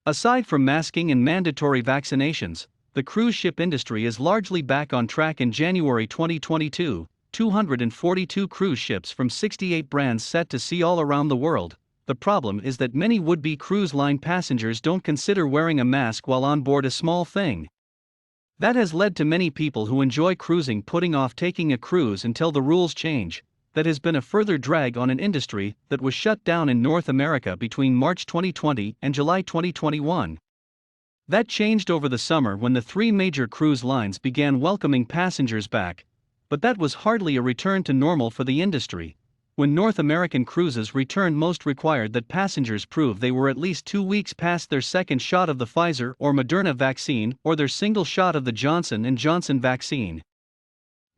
Aside from masking and mandatory vaccinations, the cruise ship industry is largely back on track. In January 2022, 242 cruise ships from 68 brands set to sea all around the world. The problem is that many would-be cruise line passengers don't consider wearing a mask while on board a small thing. That has led to many people who enjoy cruising putting off taking a cruise until the rules change. That has been a further drag on an industry that was shut down in North America between March 2020 and July 2021. That changed over the summer when the three major cruise lines began welcoming passengers back, but that was hardly a return to normal for the industry. When North American cruises returned, most required that passengers prove they were at least 2 weeks past their second shot of the Pfizer or Moderna vaccine or their single shot of the Johnson & Johnson vaccine.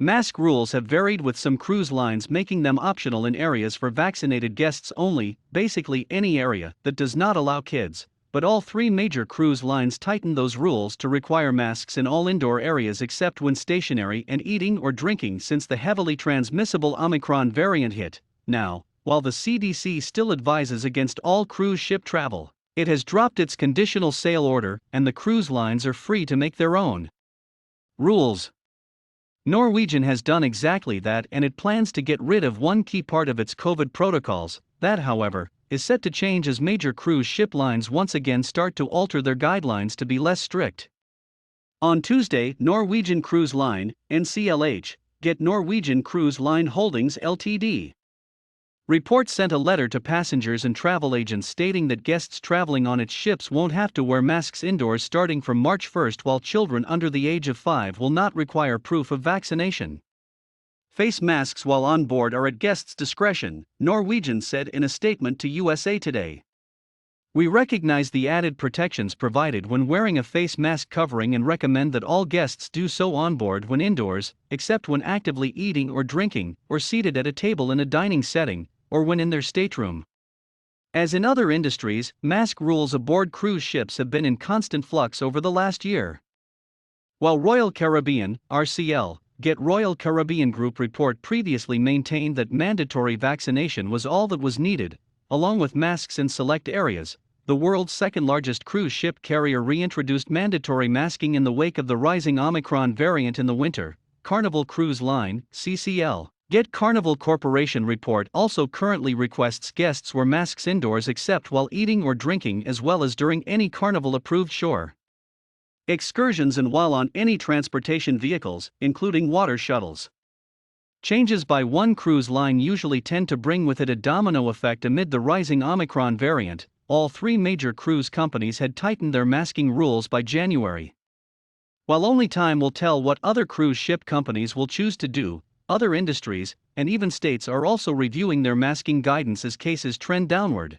Mask rules have varied, with some cruise lines making them optional in areas for vaccinated guests only, basically any area that does not allow kids, but all three major cruise lines tightened those rules to require masks in all indoor areas except when stationary and eating or drinking since the heavily transmissible Omicron variant hit. Now, while the CDC still advises against all cruise ship travel, it has dropped its conditional sail order and the cruise lines are free to make their own rules. Norwegian has done exactly that, and it plans to get rid of one key part of its COVID protocols. That, however, is set to change as major cruise ship lines once again start to alter their guidelines to be less strict. On Tuesday, Norwegian Cruise Line, NCLH, get Norwegian Cruise Line Holdings Ltd. Report sent a letter to passengers and travel agents stating that guests traveling on its ships won't have to wear masks indoors starting from March 1, while children under the age of 5 will not require proof of vaccination. Face masks while on board are at guests' discretion, Norwegian said in a statement to USA Today. We recognize the added protections provided when wearing a face mask covering and recommend that all guests do so on board when indoors, except when actively eating or drinking, or seated at a table in a dining setting, or when in their stateroom. As in other industries, mask rules aboard cruise ships have been in constant flux over the last year. While Royal Caribbean, RCL, Get Royal Caribbean Group report previously maintained that mandatory vaccination was all that was needed, along with masks in select areas, the world's second-largest cruise ship carrier reintroduced mandatory masking in the wake of the rising Omicron variant in the winter. Carnival Cruise Line, CCL, Get Carnival Corporation report also currently requests guests wear masks indoors except while eating or drinking, as well as during any Carnival-approved shore excursions and while on any transportation vehicles, including water shuttles. Changes by one cruise line usually tend to bring with it a domino effect amid the rising Omicron variant. All three major cruise companies had tightened their masking rules by January. While only time will tell what other cruise ship companies will choose to do, other industries, and even states are also reviewing their masking guidance as cases trend downward.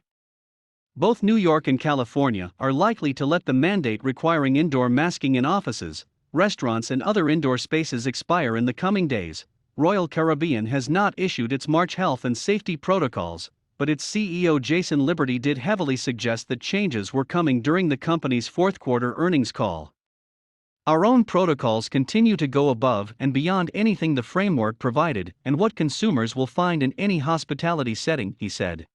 Both New York and California are likely to let the mandate requiring indoor masking in offices, restaurants, and other indoor spaces expire in the coming days. Royal Caribbean has not issued its March health and safety protocols, but its CEO Jason Liberty did heavily suggest that changes were coming during the company's fourth-quarter earnings call. Our own protocols continue to go above and beyond anything the framework provided and what consumers will find in any hospitality setting, he said.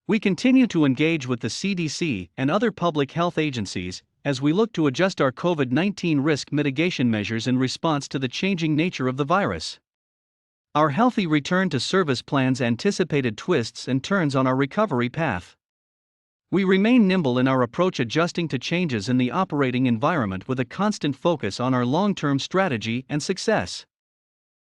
We continue to engage with the CDC and other public health agencies as we look to adjust our COVID-19 risk mitigation measures in response to the changing nature of the virus. Our healthy return to service plans anticipated twists and turns on our recovery path. We remain nimble in our approach, adjusting to changes in the operating environment with a constant focus on our long-term strategy and success.